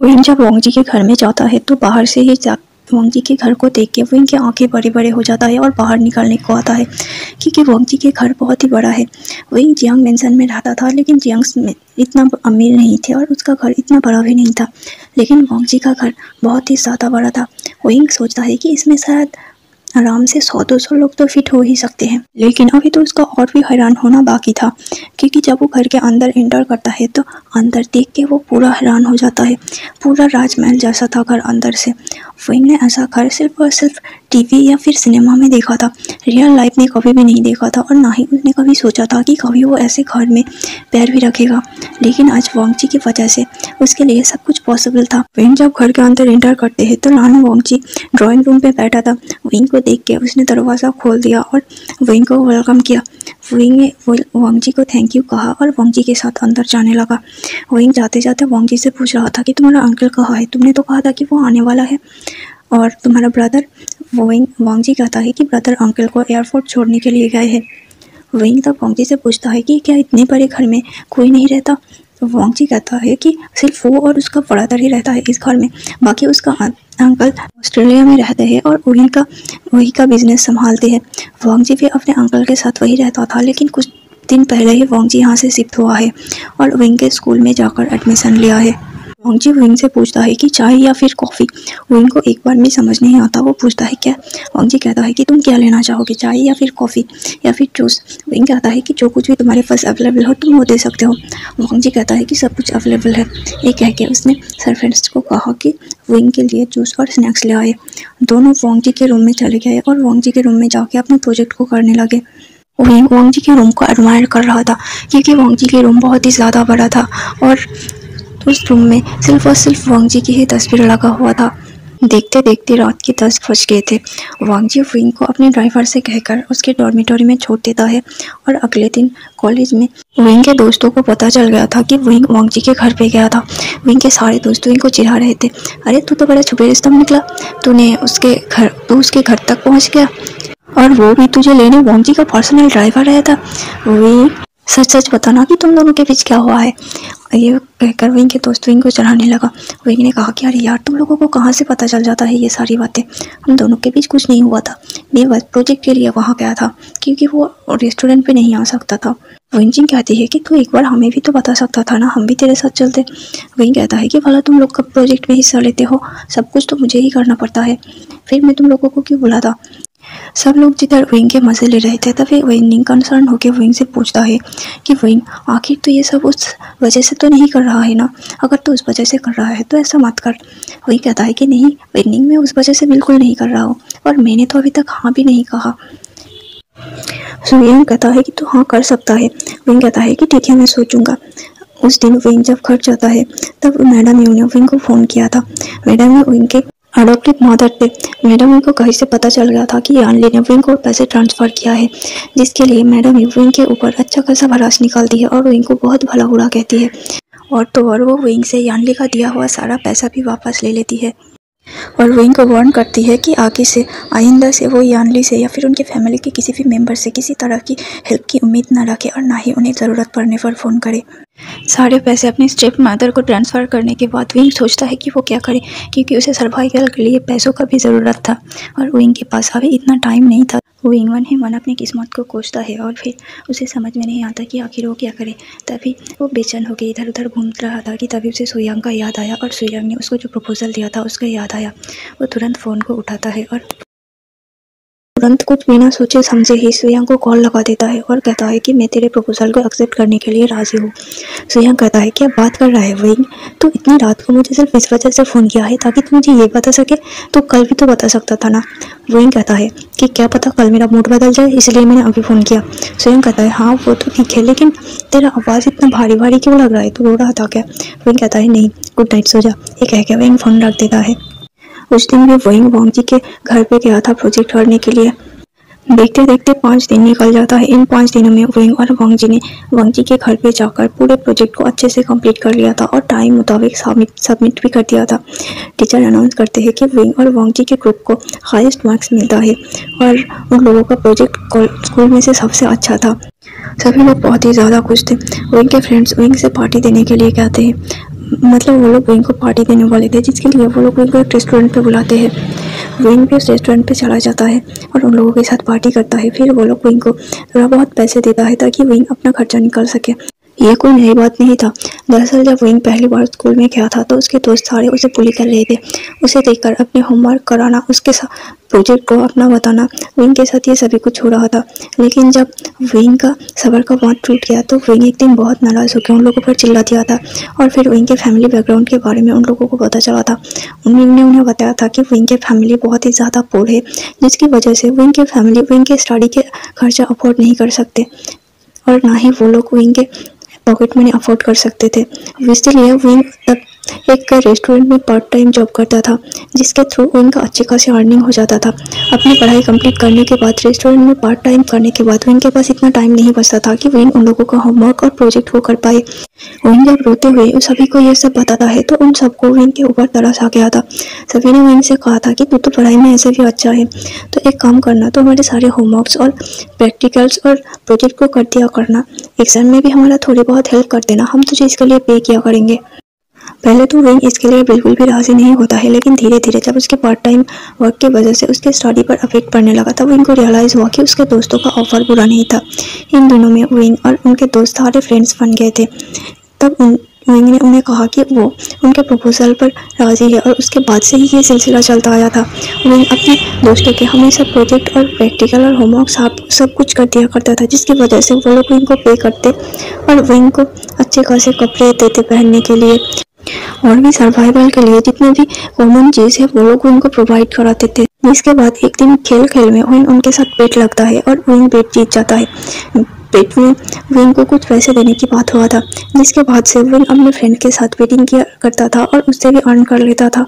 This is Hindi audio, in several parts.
विंग जब वांग के घर में जाता है तो बाहर से ही वांग के घर को देख के विंग की आंखें बड़े बड़े हो जाता है और बाहर निकलने को आता है, क्योंकि वांग के घर बहुत ही बड़ा है। विंग जियांग मेंशन में रहता था, लेकिन जियांग में इतना अमीर नहीं थे और उसका घर इतना बड़ा भी नहीं था, लेकिन वांग का घर बहुत ही ज़्यादा बड़ा था। विंग सोचता है कि इसमें शायद आराम से 100-200 लोग तो फिट हो ही सकते हैं, लेकिन अभी तो उसका और भी हैरान होना बाकी था, क्योंकि जब वो घर के अंदर एंटर करता है तो अंदर देख के वो पूरा हैरान हो जाता है। पूरा राजमहल जैसा था घर अंदर से। विंग ने ऐसा घर सिर्फ और सिर्फ टीवी या फिर सिनेमा में देखा था, रियल लाइफ में कभी भी नहीं देखा था, और ना ही उसने कभी सोचा था कि कभी वो ऐसे घर में पैर भी रखेगा। लेकिन आज वांग की वजह से उसके लिए सब कुछ पॉसिबल था। विंग जब घर के अंदर एंटर करते हैं तो राणा वांग ड्राइंग रूम पे बैठा था। विंग को देख के उसने दरवाज़ा खोल दिया और विंग को वेलकम किया। विंग ने वांग को थैंक यू कहा और वांग के साथ अंदर जाने लगा। विंग जाते जाते वांग से पूछ रहा था कि तुम्हारा अंकल कहाँ है, तुमने तो कहा था कि वो आने वाला है, और तुम्हारा ब्रदर। वांग कहता है कि ब्रदर अंकल को एयरपोर्ट छोड़ने के लिए गए हैं। विंग तब वांग से पूछता है कि क्या इतने बड़े घर में कोई नहीं रहता। तो वांग कहता है कि सिर्फ वो और उसका ब्रदर ही रहता है इस घर में, बाकी उसका अंकल ऑस्ट्रेलिया में रहते हैं और वही का बिजनेस संभालते हैं। वांग भी अपने अंकल के साथ वही रहता था, लेकिन कुछ दिन पहले ही वांग यहाँ से शिफ्ट हुआ है और विंग के स्कूल में जाकर एडमिशन लिया है। वांग विंग से पूछता है कि चाय या फिर कॉफ़ी। विंग को एक बार में समझ नहीं आता, वो पूछता है क्या। वांग कहता है कि तुम क्या लेना चाहोगे, चाय या फिर कॉफ़ी या फिर जूस। विंग कहता है कि जो कुछ भी तुम्हारे पास अवेलेबल हो तुम वो दे सकते हो। वांग कहता है कि सब कुछ अवेलेबल है। ये कह के उसने सर्वेंट्स को कहा कि विंग के लिए जूस और स्नैक्स ले आए। दोनों वांग के रूम में चले गए और वांग के रूम में जाके अपने प्रोजेक्ट को करने लगे। विंग वांग के रूम को एडमायर कर रहा था, क्योंकि वांग के रूम बहुत ही ज़्यादा बड़ा था और उस रूम में सिर्फ और सिर्फ वांग की ही तस्वीर लगा हुआ था। देखते देखते रात के 10 बज गए थे। वांग विंग को अपने ड्राइवर से कहकर उसके डॉर्मेटरी में छोड़ देता है और अगले दिन कॉलेज में विंग के दोस्तों को पता चल गया था कि विंग वांग के घर पे गया था। विंग के सारे दोस्त विंग को चिढ़ा रहे थे, अरे तू तो बड़ा छुपे रिश्ता में निकला, तू उसके घर तक पहुँच गया और वो भी तुझे लेने वांग का पर्सनल ड्राइवर रहा था। विंग सच सच बताना कि तुम दोनों के बीच क्या हुआ है। ये कहकर विंग के दोस्त विंग को चढ़ाने लगा। विंग ने कहा कि अरे यार, तुम लोगों को कहाँ से पता चल जाता है ये सारी बातें, हम दोनों के बीच कुछ नहीं हुआ था। मैं बस प्रोजेक्ट के लिए वहाँ गया था, क्योंकि वो रेस्टोरेंट पे नहीं आ सकता था। विंग कहती है कि तू एक बार हमें भी तो बता सकता था ना, हम भी तेरे साथ चलते। विंग कहता है कि भला तुम लोग कब प्रोजेक्ट में हिस्सा लेते हो, सब कुछ तो मुझे ही करना पड़ता है, फिर मैं तुम लोगों को क्यों बुला था। सब लोग जिधर विंग के मजे ले रहे थे तभी विंग कंसर्न होकर विंग से पूछता है कि विंग आखिर तो ये सब उस वजह से तो नहीं कर रहा है ना, अगर तो उस वजह से कर रहा है तो ऐसा मत कर। विंग कहता है कि नहीं विंग, मैं उस वजह से बिल्कुल नहीं कर रहा हूँ और मैंने तो अभी तक हाँ भी नहीं कहा। विंग कहता है कि तू हाँ कर सकता है। विंग कहता है कि ठीक है, मैं सोचूंगा। उस दिन विंग जब घर जाता है तब मैडम यू ने विंग को फ़ोन किया था। मैडम ने विंग के अडॉप्टेड मदर थे। मैडम को कहीं से पता चल गया था कि यानली ने विंग को पैसे ट्रांसफ़र किया है, जिसके लिए मैडम विंग के ऊपर अच्छा खासा भड़ास निकालती है और विंग को बहुत भला बुरा कहती है, और तो और वो विंग से यानली का दिया हुआ सारा पैसा भी वापस ले लेती है और विंग को वार्न करती है कि आगे से आइंदा से वो यानली से या फिर उनके फैमिली के किसी भी मेंबर से किसी तरह की हेल्प की उम्मीद ना रखे और ना ही उन्हें ज़रूरत पड़ने पर फ़ोन करे। सारे पैसे अपनी स्टेप मदर को ट्रांसफ़र करने के बाद विंग सोचता है कि वो क्या करे, क्योंकि उसे सर्वाइवल के लिए पैसों का भी ज़रूरत था और विंग के पास अभी इतना टाइम नहीं था। विंग मन ही मन अपनी किस्मत को कोसता है और फिर उसे समझ में नहीं आता कि आखिर वो क्या करे। तभी वो बेचैन होकर इधर उधर घूम रहा था कि तभी उसे सुयांग का याद आया और सुयांग ने उसको जो प्रपोजल दिया था उसका याद आया। वो तुरंत फ़ोन को उठाता है और तुरंत कुछ बिना सोचे समझे ही सुयांग को कॉल लगा देता है और कहता है कि मैं तेरे प्रपोजल को एक्सेप्ट करने के लिए राज़ी हूँ। सुयांग कहता है क्या बात कर रहा है विंग, तू इतनी रात को मुझे सिर्फ इस वजह से फ़ोन किया है ताकि तू मुझे ये बता सके, तो कल भी तो बता सकता था ना। विंग कहता है कि क्या पता कल मेरा मूड बदल जाए, इसलिए मैंने अभी फ़ोन किया। सुयांग कहता है हाँ वो तो ठीक है, लेकिन तेरा आवाज़ इतना भारी भारी क्यों लग रहा है, तू रो रहा था क्या। विंग कहता है नहीं, गुड नाइट, सो जा। ये कह के विंग फ़ोन रख देता है। उस दिन भी विंग वांग के घर पे गया था प्रोजेक्ट करने के लिए। देखते देखते 5 दिन निकल जाता है। इन 5 दिनों में विंग और वांग ने वांग के घर पे जाकर पूरे प्रोजेक्ट को अच्छे से कंप्लीट कर लिया था और टाइम मुताबिक सबमिट भी कर दिया था। टीचर अनाउंस करते हैं कि विंग और वांग के ग्रुप को हाईएस्ट मार्क्स मिलता है और उन लोगों का प्रोजेक्ट स्कूल में से सबसे अच्छा था। सभी लोग बहुत ही ज़्यादा खुश थे। विंग के फ्रेंड्स विंग से पार्टी देने के लिए कहते हैं। मतलब वो लोग विंग को पार्टी देने वाले थे, जिसके लिए वो लोग विंग को एक रेस्टोरेंट पे बुलाते हैं। विंग भी उस रेस्टोरेंट पे चला जाता है और उन लोगों के साथ पार्टी करता है। फिर वो लोग विंग को थोड़ा बहुत पैसे देता है ताकि विंग अपना खर्चा निकाल सके। ये कोई नई बात नहीं था। दरअसल जब विंग पहली बार स्कूल में गया था तो उसके दोस्त सारे उसे बुली कर रहे थे। उसे देखकर अपने होमवर्क कराना, उसके साथ प्रोजेक्ट को अपना बताना, विंग के साथ ये सभी कुछ हो रहा था। लेकिन जब विंग का सबर का बांध टूट गया तो विंग एक दिन बहुत नाराज़ होकर उन लोगों पर चिल्ला दिया था। और फिर विंग के फैमिली बैकग्राउंड के बारे में उन लोगों को पता चला था। विंग ने उन्हें बताया था कि विंग के फैमिली बहुत ही ज़्यादा पुअर है, जिसकी वजह से विंग के फैमिली विंग के स्टडी के खर्चा अफोर्ड नहीं कर सकते और ना ही वो लोग विंग के पॉकेट मनी अफोर्ड कर सकते थे। इसलिए विंग तब एक रेस्टोरेंट में पार्ट टाइम जॉब करता था, जिसके थ्रू विंग का अच्छी खासी अर्निंग हो जाता था। अपनी पढ़ाई कंप्लीट करने के बाद रेस्टोरेंट में पार्ट टाइम करने के बाद विंग के पास इतना टाइम नहीं बचता था कि विंग उन लोगों का होमवर्क और प्रोजेक्ट को कर पाए। विंग जब रोते हुए उन सभी को ये सब बताता है तो उन सबको विंग के ऊपर तरस आ गया था। सभी ने विंग से कहा था कि तू तो पढ़ाई में ऐसे भी अच्छा है, तो एक काम करना, तो हमारे सारे होमवर्क्स और प्रैक्टिकल्स और प्रोजेक्ट को कर दिया करना, एग्जाम में भी हमारा थोड़ी बहुत हेल्प कर देना, हम तुझे इसके लिए पे किया करेंगे। पहले तो विंग इसके लिए बिल्कुल भी राजी नहीं होता है, लेकिन धीरे धीरे जब उसके पार्ट टाइम वर्क की वजह से उसके स्टडी पर अफेक्ट पड़ने लगा तब विंग को रियलाइज़ हुआ कि उसके दोस्तों का ऑफर बुरा नहीं था। इन दिनों में विंग और उनके दोस्त सारे फ्रेंड्स बन गए थे। तब विंग ने उन्हें कहा कि वो उनके प्रपोजल पर राजी है और उसके बाद से ही ये सिलसिला चलता आया था। विंग अपने दोस्तों के हमेशा प्रोजेक्ट और प्रैक्टिकल और होमवर्क सब कुछ कर दिया करता था, जिसकी वजह से वो लोग विंग को पे करते और विंग को अच्छे खासे कपड़े देते पहनने के लिए और भी सर्वाइवल के लिए जितने भी कॉमन चीज़ है वो लोग उनको प्रोवाइड कराते थे। इसके बाद एक दिन खेल खेल में विंग उनके साथ बेट लगता है और विंग बेट जीत जाता है। बेट में विंग को कुछ पैसे देने की बात हुआ था, जिसके बाद से विंग अपने फ्रेंड के साथ बेटिंग किया करता था और उससे भी अर्न कर लेता था।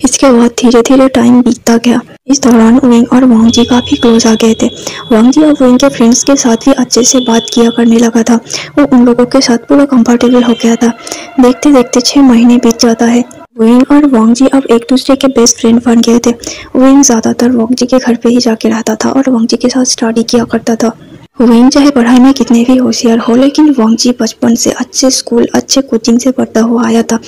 इसके बाद धीरे धीरे टाइम बीतता गया। इस दौरान विंग और वांग जी काफ़ी क्लोज आ गए थे। वांग जी अब विंग के फ्रेंड्स के साथ भी अच्छे से बात किया करने लगा था। वो उन लोगों के साथ पूरा कंफर्टेबल हो गया था। देखते देखते 6 महीने बीत जाता है। विंग और वांग जी अब एक दूसरे के बेस्ट फ्रेंड बन गए थे। विंग ज़्यादातर वांग जी के घर पे ही जाके रहता था और वांग जी के साथ स्टडी किया करता था। विंग चाहे पढ़ाई में कितने भी होशियार हो, लेकिन वांग जी बचपन से अच्छे स्कूल अच्छे कोचिंग से पढ़ता हुआ आया था,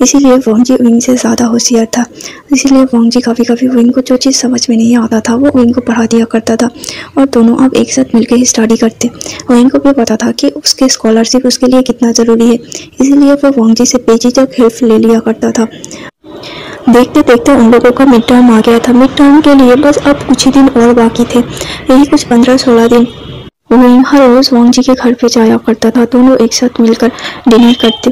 इसीलिए वांग जी विंग से ज़्यादा होशियार था। इसीलिए वांग जी कभी कभी विंग को जो चीज़ समझ में नहीं आता था वो विंग को पढ़ा दिया करता था और दोनों अब एक साथ मिलकर ही स्टडी करते। विंग को भी पता था कि उसके स्कॉलरशिप उसके लिए कितना ज़रूरी है, इसीलिए वो वांग जी से बेझिझक हेल्प ले लिया करता था। देखते देखते उन लोगों का मिड टर्म आ गया था। मिड टर्म के लिए बस अब कुछ ही दिन और बाकी थे, यही कुछ 15-16 दिन। विंग हर रोज़ वांग जी के घर पे जाया करता था, दोनों एक साथ मिलकर डिनर करते।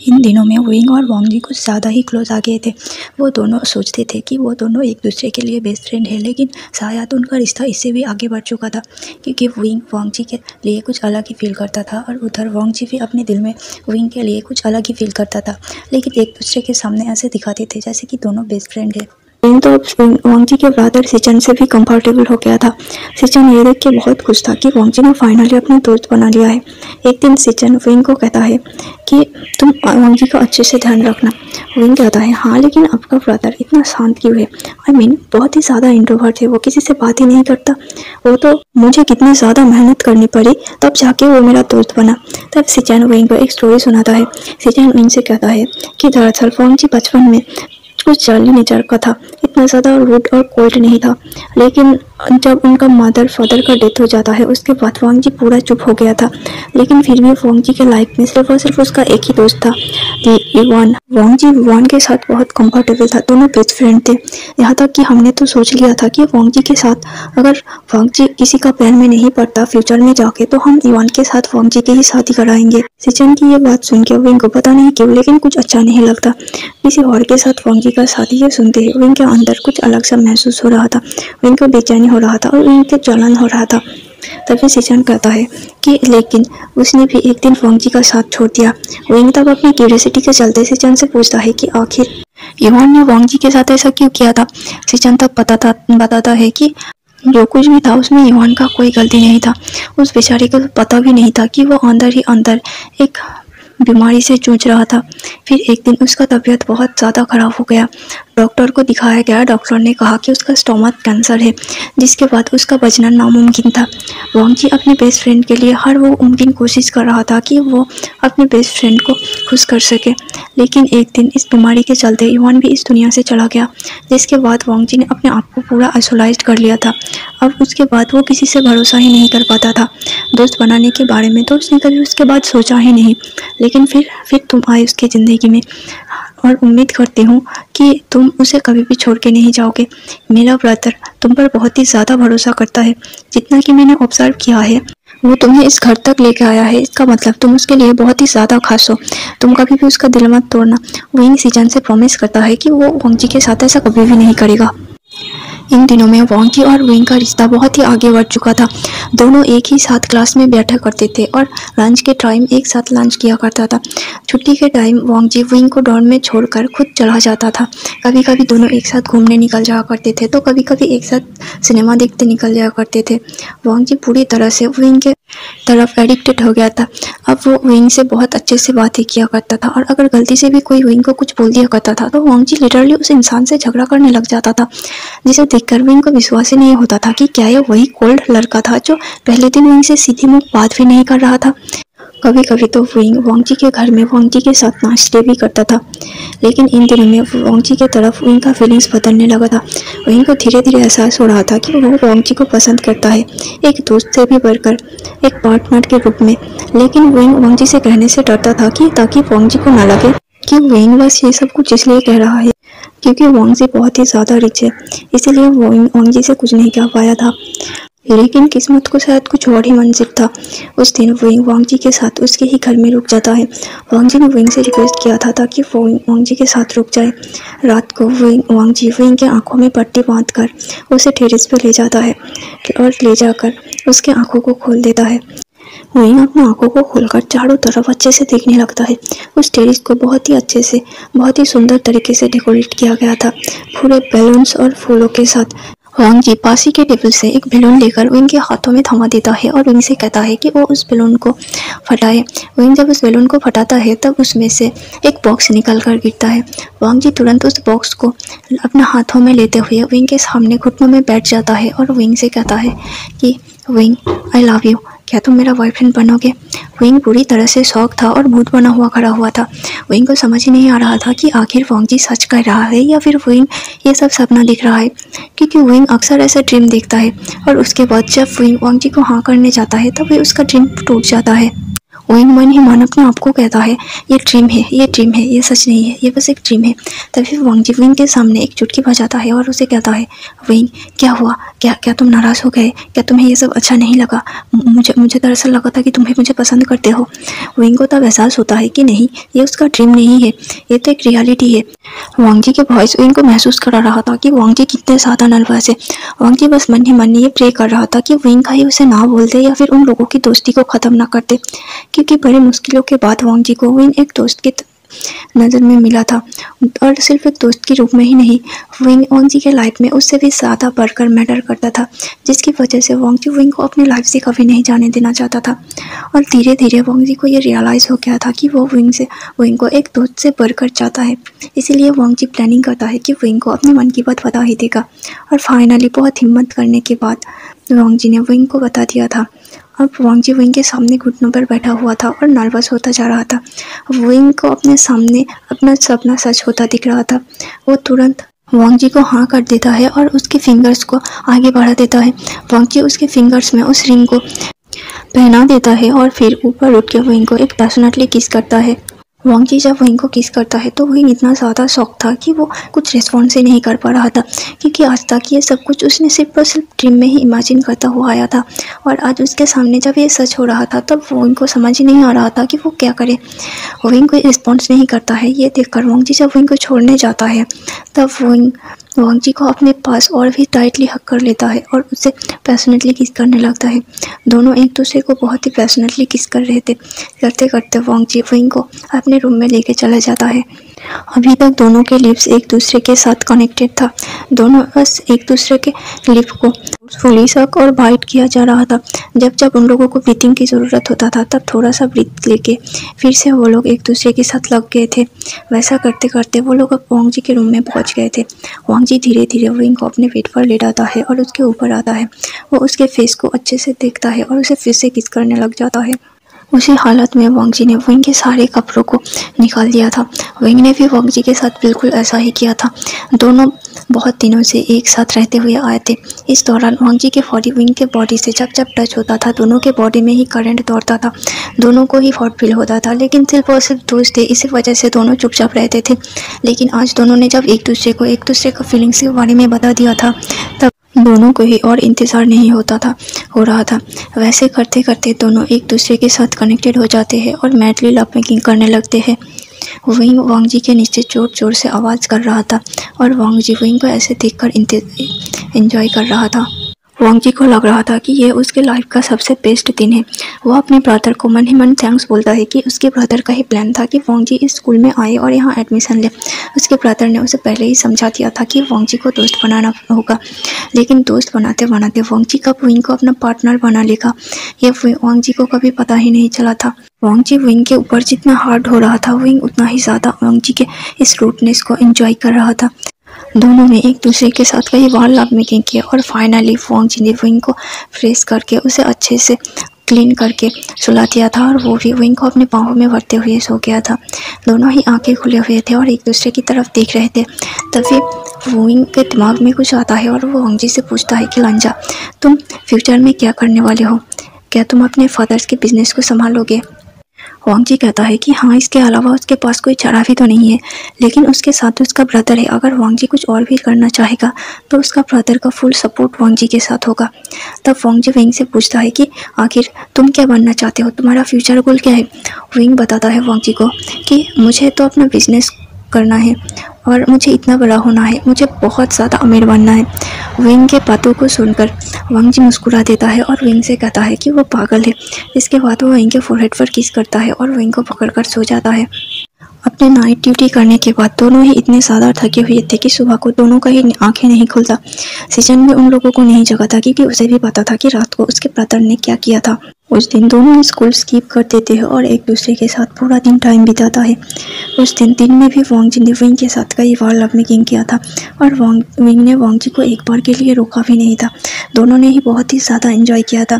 इन दिनों में विंग और वांग जी कुछ ज़्यादा ही क्लोज आ गए थे। वो दोनों सोचते थे कि वो दोनों एक दूसरे के लिए बेस्ट फ्रेंड है, लेकिन शायद उनका रिश्ता इससे भी आगे बढ़ चुका था, क्योंकि विंग वांग जी के लिए कुछ अलग ही फील करता था और उधर वांग जी भी अपने दिल में विंग के लिए कुछ अलग ही फील करता था, लेकिन एक दूसरे के सामने ऐसे दिखाते थे जैसे कि दोनों बेस्ट फ्रेंड है। विंग तो अब वांग जी के ब्रदर सिचन से भी कंफर्टेबल हो गया था। सिचन ये देख के बहुत खुश था कि वांग जी ने फाइनली अपना दोस्त बना लिया है। एक दिन सिचन विंग को कहता है कि तुम वांग जी का अच्छे से ध्यान रखना। विंग कहता है हाँ, लेकिन आपका ब्रदर इतना शांत क्यों है? बहुत ही ज़्यादा इंट्रोवर्ट है, वो किसी से बात ही नहीं करता। वो तो मुझे कितनी ज़्यादा मेहनत करनी पड़ी तब जाके वो मेरा दोस्त बना। तब सिचन विंग को एक स्टोरी सुनाता है। सिचन विंग से कहता है कि दरअसल वांग जी बचपन में कुछ जर्ली नेचर का था, इतना ज़्यादा रूड और कोल्ड नहीं था, लेकिन जब उनका मदर फादर का डेथ हो जाता है उसके बाद वांग जी पूरा चुप हो गया था। लेकिन फिर भी वांग जी के लाइफ में सिर्फ और सिर्फ उसका एक ही दोस्त था, इवान। वांग जी इवान के साथ बहुत कंफर्टेबल था, दोनों बेस्ट फ्रेंड थे। यहाँ तक कि हमने तो सोच लिया था कि वांग जी के साथ अगर वांग जी किसी का पैर में नहीं पड़ता फ्यूचर में जाके तो हम इवान के साथ वांग जी की ही शादी कराएंगे। सिचन की ये बात सुन के विंग को पता नहीं क्यों लेकिन कुछ अच्छा नहीं लगता। किसी और के साथ वांग जी का शादी ये सुनते ही विंग के अंदर कुछ अलग सा महसूस हो रहा था। विंग को बेचैनी हो रहा था और विंग के जलन हो रहा था। तभी सिचन कहता है कि लेकिन उसने भी एक दिन वांग जी का साथ छोड़ दिया। विंग तब अपनी क्यूरियोसिटी के चलते सिचन से पूछता है कि आखिर इवान ने वांग जी के साथ ऐसा क्यों किया था। सिचन तब बताता है कि जो कुछ भी था उसमें इवान का कोई गलती नहीं था। उस बेचारे को पता भी नहीं था कि वो अंदर ही अंदर एक बीमारी से जूझ रहा था। फिर एक दिन उसका तबीयत बहुत ज़्यादा ख़राब हो गया। डॉक्टर को दिखाया गया। डॉक्टर ने कहा कि उसका स्टोमक कैंसर है, जिसके बाद उसका बचना नामुमकिन था। वांग जी अपने बेस्ट फ्रेंड के लिए हर वो मुमकिन कोशिश कर रहा था कि वो अपने बेस्ट फ्रेंड को खुश कर सके। लेकिन एक दिन इस बीमारी के चलते युवान भी इस दुनिया से चला गया, जिसके बाद वांग जी ने अपने आप को पूरा आइसोलाइज कर लिया था। अब उसके बाद वो किसी से भरोसा ही नहीं कर पाता था। दोस्त बनाने के बारे में तो उसने कभी उसके बाद सोचा ही नहीं। लेकिन फिर तुम आए उसकी ज़िंदगी में, और उम्मीद करती हूँ कि तुम उसे कभी भी छोड़ के नहीं जाओगे। मेरा ब्रदर तुम पर बहुत ही ज़्यादा भरोसा करता है। जितना कि मैंने ऑब्जर्व किया है, वो तुम्हें इस घर तक लेके आया है। इसका मतलब तुम उसके लिए बहुत ही ज़्यादा खास हो। तुम कभी भी उसका दिल मत तोड़ना। वो सीजन से प्रॉमिस करता है कि वो वांग जी के साथ ऐसा कभी भी नहीं करेगा। इन दिनों में वांग जी और विंग का रिश्ता बहुत ही आगे बढ़ चुका था। दोनों एक ही साथ क्लास में बैठा करते थे और लंच के टाइम एक साथ लंच किया करता था। छुट्टी के टाइम वांग जी विंग को डॉर्म में छोड़कर खुद चला जाता था। कभी कभी दोनों एक साथ घूमने निकल जाया करते थे, तो कभी कभी एक साथ सिनेमा देखते निकल जाया करते थे। वांग जी पूरी तरह से विंग के तरफ एडिक्टेड हो गया था। अब वो विंग से बहुत अच्छे से बातें किया करता था, और अगर गलती से भी कोई विंग को कुछ बोल दिया करता था तो वांग जी लिटरली उस इंसान से झगड़ा करने लग जाता था, जिसे देखकर विंग को विश्वास ही नहीं होता था कि क्या ये वही कोल्ड लड़का था जो पहले दिन विंग से सीधे मुंह बात भी नहीं कर रहा था। कभी कभी तो विंग वांग जी के घर में वांग जी के साथ नाश्ते भी करता था। लेकिन इन दिनों में वांग जी के तरफ विंग का फीलिंग्स बदलने लगा था। विंग को धीरे धीरे एहसास हो रहा था कि वो वांग जी को पसंद करता है, एक दोस्त से भी बढ़कर, एक पार्टनर के रूप में। लेकिन विंग वांग जी से कहने से डरता था कि ताकि वांग जी को ना लगे कि विंग बस ये सब कुछ इसलिए कह रहा है क्योंकि वांग जी बहुत ही ज़्यादा रिच है, इसीलिए वांग जी से कुछ नहीं कह पाया था। लेकिन किस्मत को शायद कुछ और ही मंजिल था। उस दिन विंग वांग जी के साथ उसके ही घर में रुक जाता है। वांग जी ने विंग से रिक्वेस्ट किया था ताकि वांग जी के साथ रुक जाए। रात को वांग जी विंग के आंखों में पट्टी बांधकर उसे टेरेस पे ले जाता है और ले जाकर उसके आंखों को खोल देता है। विंग अपनी आंखों को खोलकर चारों तरफ अच्छे से देखने लगता है। उस टेरेस को बहुत ही अच्छे से, बहुत ही सुंदर तरीके से डेकोरेट किया गया था, पूरे बैलून्स और फूलों के साथ। वांग जी पास ही के टेबल से एक बैलून लेकर विंग के हाथों में थमा देता है और विंग से कहता है कि वो उस बैलून को फटाए। विंग जब उस बैलून को फटाता है तब उसमें से एक बॉक्स निकल कर गिरता है। वांग जी तुरंत उस बॉक्स को अपने हाथों में लेते हुए विंग के सामने घुटनों में बैठ जाता है और विंग से कहता है कि विंग, आई लव यू, क्या तुम मेरा बॉयफ्रेंड बनोगे? विंग पूरी तरह से शौक था और भूत बना हुआ खड़ा हुआ था। विंग को समझ ही नहीं आ रहा था कि आखिर वांग जी सच कह रहा है या फिर विंग ये सब सपना दिख रहा है, क्योंकि विंग अक्सर ऐसा ड्रीम देखता है और उसके बाद जब विंग वांग जी को हाँ करने जाता है तब उसका ड्रीम टूट जाता है। विंग मन ही मन अपने आप को कहता है ये ड्रीम है, ये ड्रीम है, ये सच नहीं है, ये बस एक ड्रीम है। तभी वांग जी विंग के सामने एक चुटकी बजाता है और उसे कहता है, विंग क्या हुआ, क्या तुम नाराज़ हो गए? क्या तुम्हें ये सब अच्छा नहीं लगा? मुझे दरअसल लगा था कि तुम्हें मुझे पसंद करते हो। विंग को तब एहसास होता है कि नहीं, ये उसका ड्रीम नहीं है, ये तो एक रियलिटी है। वांग जी के वॉइस विंग को महसूस करा रहा था कि वांग जी कितने ज़्यादा नर्वस है। वांग जी बस मन ही मन ये प्रे कर रहा था कि विंग कहीं उसे ना बोल दे या फिर उन लोगों की दोस्ती को ख़त्म ना कर दे, क्योंकि बड़ी मुश्किलों के बाद वांग जी को विंग एक दोस्त की नज़र में मिला था, और सिर्फ एक दोस्त के रूप में ही नहीं, विंग वांग जी के लाइफ में उससे भी ज़्यादा बढ़कर मैटर करता था, जिसकी वजह से वांग जी विंग को अपनी लाइफ से कभी नहीं जाने देना चाहता था। और धीरे धीरे वांग जी को ये रियलाइज़ हो गया था कि वो विंग को एक दोस्त से बढ़कर चाहता है। इसीलिए वांग जी प्लानिंग करता है कि विंग को अपने मन की बात बता ही देगा। और फाइनली बहुत हिम्मत करने के बाद वांग जी ने विंग को बता दिया था। अब वांग जी विंग के सामने घुटनों पर बैठा हुआ था और नर्वस होता जा रहा था। विंग को अपने सामने अपना सपना सच होता दिख रहा था। वो तुरंत वांग जी को हाँ कर देता है और उसके फिंगर्स को आगे बढ़ा देता है। वांग जी उसके फिंगर्स में उस रिंग को पहना देता है और फिर ऊपर उठ के विंग को एक पैशनेटली किस करता है। वांग जी जब विंग को किस करता है तो विंग इतना ज़्यादा शॉक था कि वो कुछ रिस्पॉन्स ही नहीं कर पा रहा था, क्योंकि आज तक ये सब कुछ उसने सिर्फ और सिर्फ ड्रीम में ही इमेजिन करता हुआ आया था। और आज उसके सामने जब ये सच हो रहा था तब विंग को समझ ही नहीं आ रहा था कि वो क्या करे। विंग कोई रिस्पॉन्स नहीं करता है। ये देखकर वांग जी जब विंग को छोड़ने जाता है तब विंग वांग जी को अपने पास और भी टाइटली हक कर लेता है और उसे पैशनेटली किस करने लगता है। दोनों एक दूसरे को बहुत ही पैशनेटली किस कर रहे थे। करते करते वांग जी विंग को अपने रूम में लेके चला जाता है। अभी तक दोनों के लिप्स एक दूसरे के साथ कनेक्टेड था। दोनों बस एक दूसरे के लिप को फुली सक और बाइट किया जा रहा था। जब जब उन लोगों को ब्रीथिंग की ज़रूरत होता था तब थोड़ा सा ब्रीथ लेके फिर से वो लोग एक दूसरे के साथ लग गए थे। वैसा करते करते वो लोग अब वांग जी के रूम में पहुंच गए थे। वांग जी धीरे धीरे विंग को अपने पेट पर लेटाता है और उसके ऊपर आता है। वो उसके फेस को अच्छे से देखता है और उसे फिर से किस करने लग जाता है। उसी हालत में वांग जी ने विंग के सारे कपड़ों को निकाल दिया था। विंग ने भी वांग जी के साथ बिल्कुल ऐसा ही किया था। दोनों बहुत दिनों से एक साथ रहते हुए आए थे। इस दौरान वांग जी के बॉडी विंग के बॉडी से जब जब टच होता था दोनों के बॉडी में ही करंट दौड़ता था। दोनों को ही हॉट फील होता था, लेकिन सिर्फ और सिर्फ दोस्त थे, इसी वजह से दोनों चुपचाप रहते थे। लेकिन आज दोनों ने जब एक दूसरे को फीलिंग्स के बारे में बता दिया था तब दोनों को ही और इंतज़ार नहीं हो रहा था। वैसे करते करते दोनों एक दूसरे के साथ कनेक्टेड हो जाते हैं और मैडली लव मेकिंग करने लगते हैं। विंग वांग जी के नीचे जोर जोर से आवाज़ कर रहा था और वांग जी विंग को ऐसे देखकर एंजॉय कर रहा था। वांग जी को लग रहा था कि ये उसके लाइफ का सबसे बेस्ट दिन है। वो अपने ब्रदर को मन ही मन थैंक्स बोलता है कि उसके ब्रदर का ही प्लान था कि वांग जी इस स्कूल में आए और यहाँ एडमिशन ले। उसके ब्रदर ने उसे पहले ही समझा दिया था कि वांग जी को दोस्त बनाना होगा, लेकिन दोस्त बनाते बनाते वांग जी कब विंग को अपना पार्टनर बना लेगा ये वांग जी को कभी पता ही नहीं चला था। वांग जी विंग के ऊपर जितना हार्ड हो रहा था विंग उतना ही ज़्यादा वांग जी के इस रूटनेस को एंजॉय कर रहा था। दोनों ने एक दूसरे के साथ कई बार लव मेकिंग किया और फाइनली वांग जी ने विंग को फ्रेश करके उसे अच्छे से क्लीन करके सुला दिया था और वो भी विंग को अपने बाहों में भरते हुए सो गया था। दोनों ही आंखें खुले हुए थे और एक दूसरे की तरफ देख रहे थे। तभी विंग के दिमाग में कुछ आता है और वो वांग जी से पूछता है कि लंजा, तुम फ्यूचर में क्या करने वाले हो? क्या तुम अपने फादर्स के बिजनेस को संभालोगे? वांग जी कहता है कि हाँ, इसके अलावा उसके पास कोई चारा भी तो नहीं है, लेकिन उसके साथ उसका ब्रदर है। अगर वांग जी कुछ और भी करना चाहेगा तो उसका ब्रदर का फुल सपोर्ट वांग जी के साथ होगा। तब वांग जी विंग से पूछता है कि आखिर तुम क्या बनना चाहते हो, तुम्हारा फ्यूचर गोल क्या है? विंग बताता है वांग जी को कि मुझे तो अपना बिजनेस करना है और मुझे इतना बड़ा होना है, मुझे बहुत ज़्यादा अमीर बनना है। विंग के बातों को सुनकर वांग जी मुस्कुरा देता है और विंग से कहता है कि वो पागल है। इसके बाद वो विंग के फोरहेड पर किस करता है और विंग को पकड़कर सो जाता है। अपने नाइट ड्यूटी करने के बाद दोनों ही इतने ज़्यादा थके हुए थे कि सुबह को दोनों का ही आंखें नहीं खुलता। सीजन में उन लोगों को नहीं जगा क्योंकि उसे भी पता था कि रात को उसके ब्रदर ने क्या किया था। उस दिन दोनों स्कूल स्किप कर देते हैं और एक दूसरे के साथ पूरा दिन टाइम बिताता है। उस दिन में भी वांग जी ने विंग के साथ कई बार लव मेकिंग किया था और विंग ने वांग जी को एक बार के लिए रोका भी नहीं था। दोनों ने ही बहुत ही ज़्यादा एंजॉय किया था।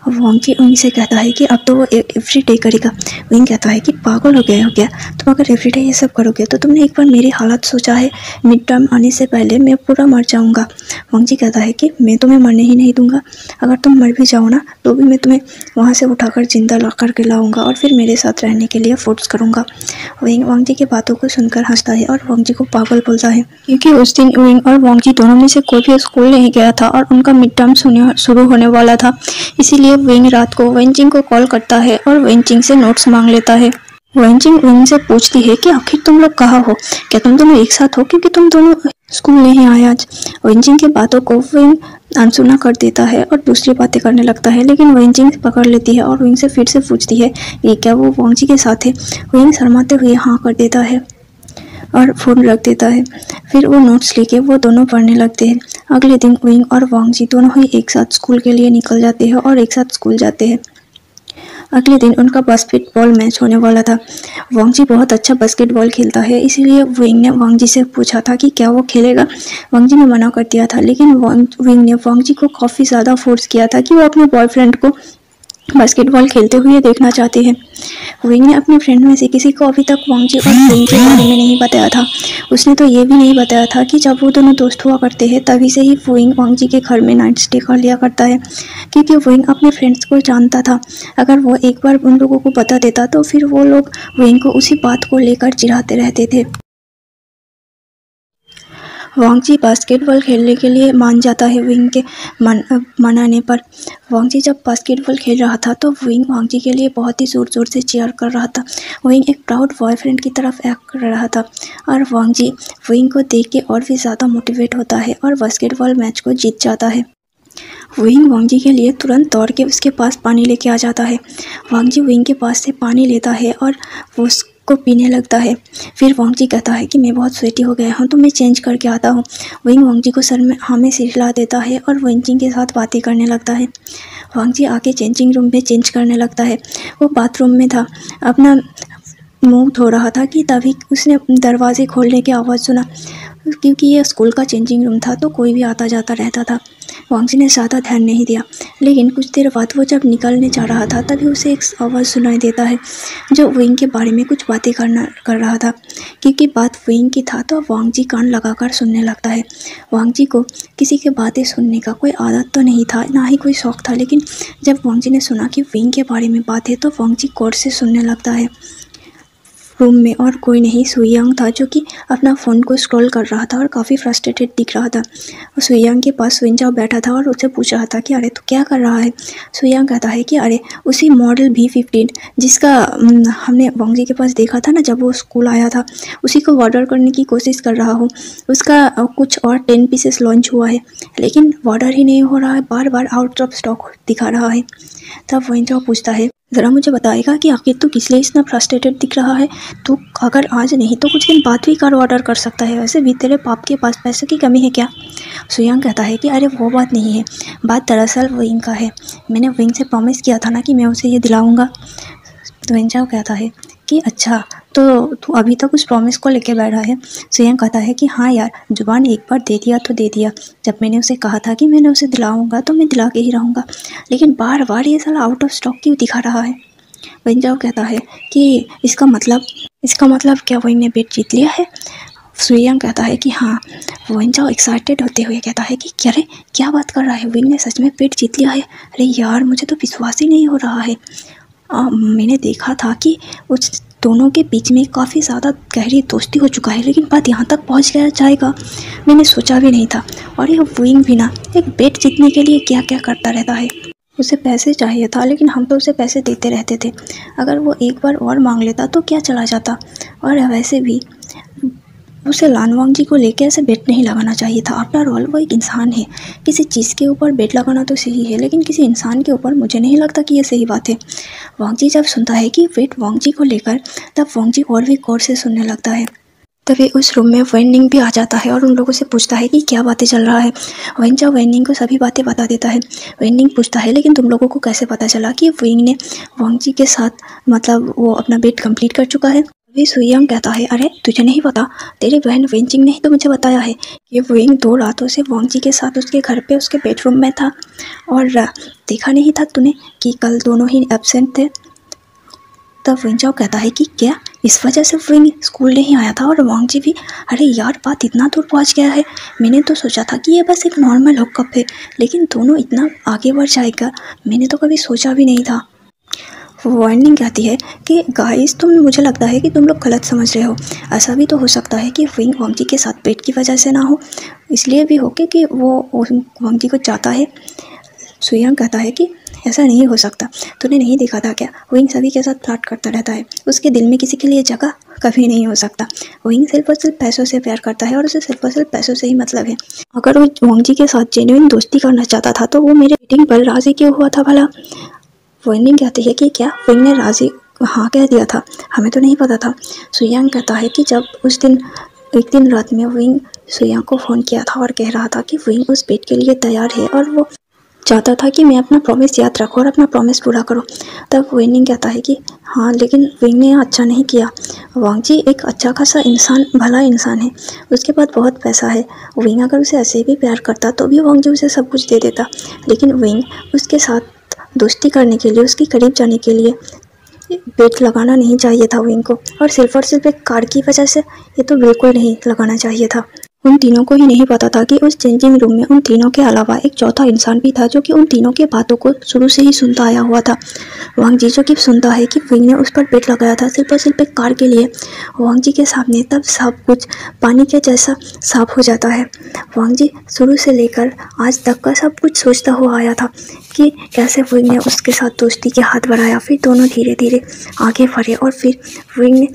वांग जी विंग से कहता है कि अब तो वो एवरी डे करेगा। विंग कहता है कि पागल हो गया, तुम अगर एवरी डे ये सब करोगे तो तुमने एक बार मेरी हालत सोचा है? मिड टर्म आने से पहले मैं पूरा मर जाऊँगा। वांग जी कहता है कि मैं तुम्हें मरने ही नहीं दूंगा, अगर तुम मर भी जाओ ना तो भी मैं तुम्हें वहाँ से उठाकर जिंदा ला करके लाऊंगा और फिर मेरे साथ रहने के लिए फोर्स करूंगा। विंग वांग जी की बातों को सुनकर हंसता है और वांग जी को पागल बोलता है, क्योंकि उस दिन विंग और वांग जी दोनों में से कोई भी स्कूल नहीं गया था और उनका मिड टर्म शुरू होने वाला था। इसीलिए विंग रात को वेंजिंग को कॉल करता है और वेंजिंग से नोट्स मांग लेता है। वेंजिंग विंग से पूछती है कि आखिर तुम लोग कहाँ हो, क्या तुम दोनों एक साथ हो, क्योंकि तुम दोनों स्कूल नहीं आए आज। वेंजिंग की बातों को विंग अनसुना कर देता है और दूसरी बातें करने लगता है, लेकिन वेंजिंग पकड़ लेती है और विंग से फिर से पूछती है ये क्या वो वांग जी के साथ है। विंग शर्माते हुए हाँ कर देता है और फोन रख देता है। फिर वो नोट्स लेके वो दोनों पढ़ने लगते हैं। अगले दिन विंग और वांग जी दोनों ही एक साथ स्कूल के लिए निकल जाते हैं और एक साथ स्कूल जाते हैं। अगले दिन उनका बास्केटबॉल मैच होने वाला था। वांग जी बहुत अच्छा बास्केटबॉल खेलता है, इसीलिए विंग ने वांग जी से पूछा था कि क्या वो खेलेगा। वांग जी ने मना कर दिया था, लेकिन विंग ने वांग जी को काफ़ी ज़्यादा फोर्स किया था कि वो अपने बॉयफ्रेंड को बास्केटबॉल खेलते हुए देखना चाहते हैं। विंग ने अपने फ्रेंड में से किसी को अभी तक वांग जी और विंग के बारे में नहीं बताया था। उसने तो ये भी नहीं बताया था कि जब वो दोनों दोस्त हुआ करते हैं तभी से ही विंग वांग जी के घर में नाइट स्टे कर लिया करता है, क्योंकि विंग अपने फ्रेंड्स को जानता था। अगर वो एक बार उन लोगों को बता देता तो फिर वो लोग विंग को उसी बात को लेकर चिढ़ाते रहते थे। वांग जी बास्केटबॉल खेलने के लिए मान जाता है विंग के मनाने पर। वांग जी जब बास्केटबॉल खेल रहा था तो विंग वांग जी के लिए बहुत ही ज़ोर ज़ोर से चीयर कर रहा था। विंग एक प्राउड बॉयफ्रेंड की तरफ एक्ट कर रहा था और वांग जी विंग को देख के और भी ज़्यादा मोटिवेट होता है और बास्केटबॉल मैच को जीत जाता है। विंग वांग जी के लिए तुरंत दौड़ के उसके पास पानी लेके आ जाता है। वांग जी विंग के पास से पानी लेता है और वो को पीने लगता है। फिर वांगजी कहता है कि मैं बहुत स्वेटी हो गया हूँ तो मैं चेंज करके आता हूँ। विंग वांगजी को सर में हाँ में सिर हिला देता है और वांगजी के साथ बातें करने लगता है। वांगजी आके चेंजिंग रूम में चेंज करने लगता है। वो बाथरूम में था, अपना मुंह धो रहा था कि तभी उसने दरवाजे खोलने की आवाज़ सुना। क्योंकि ये स्कूल का चेंजिंग रूम था तो कोई भी आता जाता रहता था। वांगजी ने ज़्यादा ध्यान नहीं दिया, लेकिन कुछ देर बाद वो जब निकलने जा रहा था तभी उसे एक आवाज़ सुनाई देता है जो विंग के बारे में कुछ बातें कर रहा था। क्योंकि बात विंग की था तो वांगजी कान लगाकर सुनने लगता है। वांगजी को किसी की बातें सुनने का कोई आदत तो नहीं था, ना ही कोई शौक़ था, लेकिन जब वांगजी ने सुना कि विंग के बारे में बात है तो वांगजी गौर से सुनने लगता है। रूम में और कोई नहीं, सुयांग था जो कि अपना फ़ोन को स्क्रॉल कर रहा था और काफ़ी फ्रस्ट्रेटेड दिख रहा था। सुयांग के पास विंचाओ बैठा था और उससे पूछ रहा था कि अरे तू क्या कर रहा है। सुयांग कहता है कि अरे उसी मॉडल V15 जिसका हमने वांगजी के पास देखा था ना जब वो स्कूल आया था, उसी को ऑर्डर करने की कोशिश कर रहा हूँ। उसका कुछ और 10 पीसेस लॉन्च हुआ है, लेकिन ऑर्डर ही नहीं हो रहा है, बार बार आउट ऑफ स्टॉक दिखा रहा है। तब विंचाओ पूछता है ज़रा मुझे बताएगा कि आखिर तू किस लिए इतना फ्रस्ट्रेटेड दिख रहा है। तू अगर आज नहीं तो कुछ दिन बाद भी कार ऑर्डर कर सकता है, वैसे भी तेरे पाप के पास पैसे की कमी है क्या। सुयांग कहता है कि अरे वो बात नहीं है, बात दरअसल विंग का है। मैंने विंग से प्रॉमिस किया था ना कि मैं उसे ये दिलाऊंगा। तो विंचाओ कहता है कि अच्छा तो तू अभी तक उस प्रॉमिस को लेके बैठा है। सुयांग कहता है कि हाँ यार, जुबान एक बार दे दिया तो दे दिया। जब मैंने उसे कहा था कि मैंने उसे दिलाऊंगा तो मैं दिला के ही रहूँगा, लेकिन बार बार ये साला आउट ऑफ स्टॉक क्यों दिखा रहा है। विंचाओ कहता है कि इसका मतलब क्या विंग ने बेट जीत लिया है। सुयांग कहता है कि हाँ। विंचाओ एक्साइटेड होते हुए कहता है कि क्या रे क्या बात कर रहा है, विंग ने सच में पेट जीत लिया है। अरे यार मुझे तो विश्वास ही नहीं हो रहा है। मैंने देखा था कि उस दोनों के बीच में काफ़ी ज़्यादा गहरी दोस्ती हो चुका है, लेकिन बात यहाँ तक पहुँच गया जाएगा मैंने सोचा भी नहीं था। और ये विंग भी ना एक बेट जीतने के लिए क्या क्या करता रहता है। उसे पैसे चाहिए था, लेकिन हम तो उसे पैसे देते रहते थे। अगर वो एक बार और मांग लेता तो क्या चला जाता। और वैसे भी उसे लान वांगजी को लेकर ऐसे बेट नहीं लगाना चाहिए था। आफ्टर ऑल वो एक इंसान है, किसी चीज़ के ऊपर बेट लगाना तो सही है, लेकिन किसी इंसान के ऊपर मुझे नहीं लगता कि ये सही बात है। वांगजी जब सुनता है कि बेट वांगजी को लेकर, तब वांगजी और भी गौर से सुनने लगता है। तभी उस रूम में वेनिंग भी आ जाता है और उन लोगों से पूछता है कि क्या बातें चल रहा है। विंचाओ वेनिंग को सभी बातें बता देता है। वेनिंग पूछता है लेकिन तुम लोगों को कैसे पता चला कि विंग ने वांगजी के साथ मतलब वो अपना बेट कंप्लीट कर चुका है। तभी सुयांग कहता है अरे तुझे नहीं पता, तेरी बहन वेंचिंग ने ही तो मुझे बताया है कि विंग 2 रातों से वांगजी के साथ उसके घर पे उसके बेडरूम में था और देखा नहीं था तूने कि कल दोनों ही एब्सेंट थे। तब विंचाओ कहता है कि क्या इस वजह से विंग स्कूल नहीं आया था और वांगजी भी। अरे यार बात इतना दूर पहुंच गया है, मैंने तो सोचा था कि ये बस एक नॉर्मल हुकअप है, लेकिन दोनों इतना आगे बढ़ जाएगा मैंने तो कभी सोचा भी नहीं था। वार्निंग कहती है कि गाइस मुझे लगता है कि तुम लोग गलत समझ रहे हो। ऐसा भी तो हो सकता है कि विंग वांगजी के साथ पेट की वजह से ना हो, इसलिए भी हो कि वो वांगजी को चाहता है। सुयांग कहता है कि ऐसा नहीं हो सकता, तूने नहीं देखा था क्या, विंग सभी के साथ प्लॉट करता रहता है, उसके दिल में किसी के लिए जगह कभी नहीं हो सकता। विंग सिर्फ और सिर्फ पैसों से प्यार करता है और उसे सिर्फ और सिर्फ पैसों से ही मतलब है। अगर वो वांगजी के साथ जेन्युइन दोस्ती करना चाहता था तो वो मेरे मीटिंग पर राजी क्यों हुआ था भला। वार्निंग कहती है कि क्या विंग ने राजी हाँ कह दिया था, हमें तो नहीं पता था। सुयांग कहता है कि जब उस दिन एक दिन रात में विंग सुयांग को फ़ोन किया था और कह रहा था कि विंग उस बेट के लिए तैयार है और वो चाहता था कि मैं अपना प्रॉमिस याद रखूं और अपना प्रॉमिस पूरा करूं। तब विंग कहता है कि हाँ लेकिन विंग ने अच्छा नहीं किया। वांगजी एक अच्छा खासा इंसान, भला इंसान है, उसके पास बहुत पैसा है। विंग अगर उसे ऐसे भी प्यार करता तो भी वांगजी उसे सब कुछ दे देता, लेकिन विंग उसके साथ दोस्ती करने के लिए, उसके करीब जाने के लिए बेट लगाना नहीं चाहिए था विंग को, और सिर्फ एक कार की वजह से ये तो बिल्कुल नहीं लगाना चाहिए था। उन तीनों को ही नहीं पता था कि उस चेंजिंग रूम में उन तीनों के अलावा एक चौथा इंसान भी था जो कि उन तीनों के बातों को शुरू से ही सुनता आया हुआ था। वांगजी जो कि सुनता है कि विंग ने उस पर बेट लगाया था सिर्फ और सिर्फ एक कार के लिए। वांगजी के सामने तब सब कुछ पानी के जैसा साफ हो जाता है। वांगजी शुरू से लेकर आज तक का सब कुछ सोचता हुआ आया था कि कैसे विंग ने उसके साथ दोस्ती के हाथ बढ़ाया, फिर दोनों धीरे धीरे आगे बढ़े और फिर विंग ने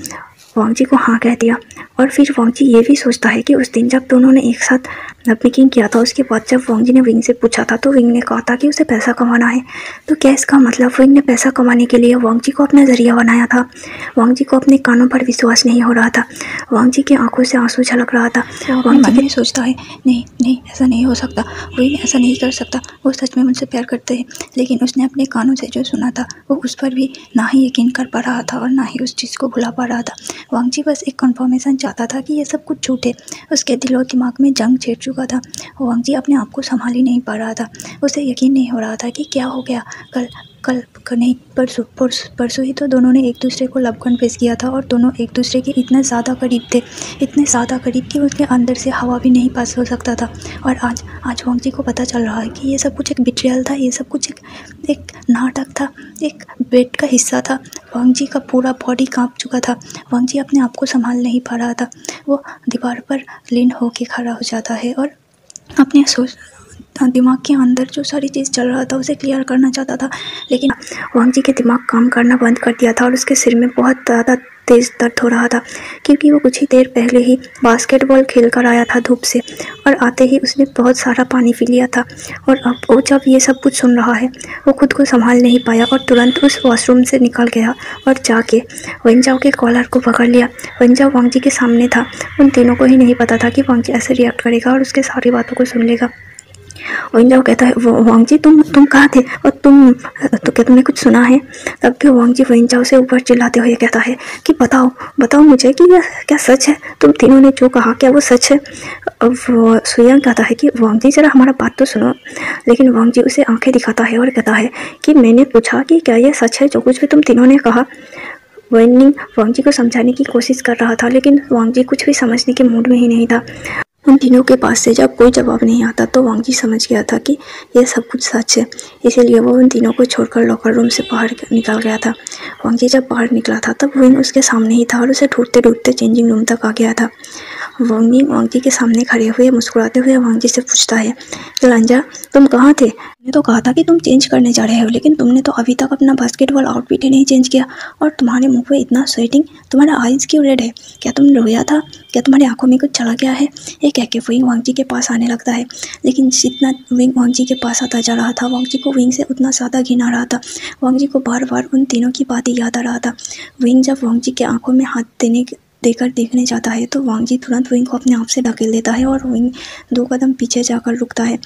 वांगजी को हाँ कह दिया। और फिर वांगजी ये भी सोचता है कि उस दिन जब दोनों ने एक साथ लवमेकिंग किया था। उसके बाद जब वांग जी ने विंग से पूछा था तो विंग ने कहा था कि उसे पैसा कमाना है। तो क्या इसका मतलब विंग ने पैसा कमाने के लिए वांग जी को अपना जरिया बनाया था? वांग जी को अपने कानों पर विश्वास नहीं हो रहा था। वांग जी की आंखों से आंसू झलक रहा था। वांग जी सोचता है नहीं नहीं, ऐसा नहीं हो सकता, विंग ऐसा नहीं कर सकता, वो सच में मुझसे प्यार करते हैं। लेकिन उसने अपने कानों से जो सुना था वो उस पर भी ना ही यकीन कर पा रहा था और ना ही उस चीज़ को भुला पा रहा था। वांग जी बस एक कन्फर्मेशन चाहता था कि ये सब कुछ झूठ है। उसके दिल और दिमाग में जंग छिड़ चुका था। वांग जी अपने आप को संभाल ही नहीं पा रहा था। उसे यकीन नहीं हो रहा था कि क्या हो गया। कल नहीं, परसों ही तो दोनों ने एक दूसरे को लबकन पेश किया था और दोनों एक दूसरे के इतने ज़्यादा करीब थे, इतने ज़्यादा करीब कि उसके अंदर से हवा भी नहीं पास हो सकता था। और आज वांग जी को पता चल रहा है कि ये सब कुछ एक बिट्रियल था, ये सब कुछ एक नाटक था, एक बेट का हिस्सा था। वांग जी का पूरा बॉडी कांप चुका था। वांग जी अपने आप को संभाल नहीं पा रहा था। वो दीवार पर लीन होकर खड़ा हो जाता है और अपने दिमाग के अंदर जो सारी चीज़ चल रहा था उसे क्लियर करना चाहता था। लेकिन वांग जी के दिमाग काम करना बंद कर दिया था और उसके सिर में बहुत ज़्यादा तेज़ दर्द हो रहा था, क्योंकि वो कुछ ही देर पहले ही बास्केटबॉल खेल कर आया था धूप से, और आते ही उसने बहुत सारा पानी पी लिया था। और अब वो जब ये सब कुछ सुन रहा है वो खुद को संभाल नहीं पाया और तुरंत उस वॉशरूम से निकल गया और जाके वेंजाओ के कॉलर को पकड़ लिया। वेंजाओ वांग जी के सामने था। उन तीनों को ही नहीं पता था कि वांग जी ऐसे रिएक्ट करेगा और उसके सारी बातों को सुन लेगा। वेंजाओ कहता है, वांग जी तुम कहाँ थे और तो क्या तुमने कुछ सुना है? तब भी वांग जी वेंजाओ से ऊपर चिल्लाते हुए कहता है कि बताओ मुझे कि यह क्या सच है? तुम तीनों ने जो कहा क्या वो सच है? अब सुयांग कहता है कि वांग जी जरा हमारा बात तो सुनो। लेकिन वांग जी उसे आंखें दिखाता है और कहता है कि मैंने पूछा कि क्या यह सच है जो कुछ भी तुम तीनों ने कहा? वेनिंग वांग जी को समझाने की कोशिश कर रहा था, लेकिन वांग जी कुछ भी समझने के मूड में ही नहीं था। उन तीनों के पास से जब कोई जवाब नहीं आता तो वांग जी समझ गया था कि यह सब कुछ सच है। इसीलिए वो उन तीनों को छोड़कर लॉकर रूम से बाहर निकल गया था। वांग जी जब बाहर निकला था तब विंग उसके सामने ही था और उसे ढूंढते ढूंढते चेंजिंग रूम तक आ गया था। वांग जी के सामने खड़े हुए मुस्कुराते हुए वांग जी से पूछता है, लंजा तुम कहाँ थे? मैंने तो कहा था कि तुम चेंज करने जा रहे हो, लेकिन तुमने तो अभी तक अपना बास्केटबॉल आउटफिट ही नहीं चेंज किया, और तुम्हारे मुंह पे इतना स्वेटिंग, तुम्हारा आइज़ क्यों रेड है? क्या तुम रोया था? क्या तुम्हारी आंखों में कुछ चला गया है? ये कह के विंग वांग जी के पास आने लगता है। लेकिन जितना विंग वांग जी के पास आता जा रहा था वांग जी को विंग से उतना ज़्यादा घिन आ रहा था। वांग जी को बार बार उन तीनों की बातें याद आ रहा था। विंग जब वांग जी के आंखों में हाथ देकर देखने जाता है तो वांग जी तुरंत विंग को अपने आप से ढकेल देता है और विंग 2 कदम पीछे जाकर रुकता है।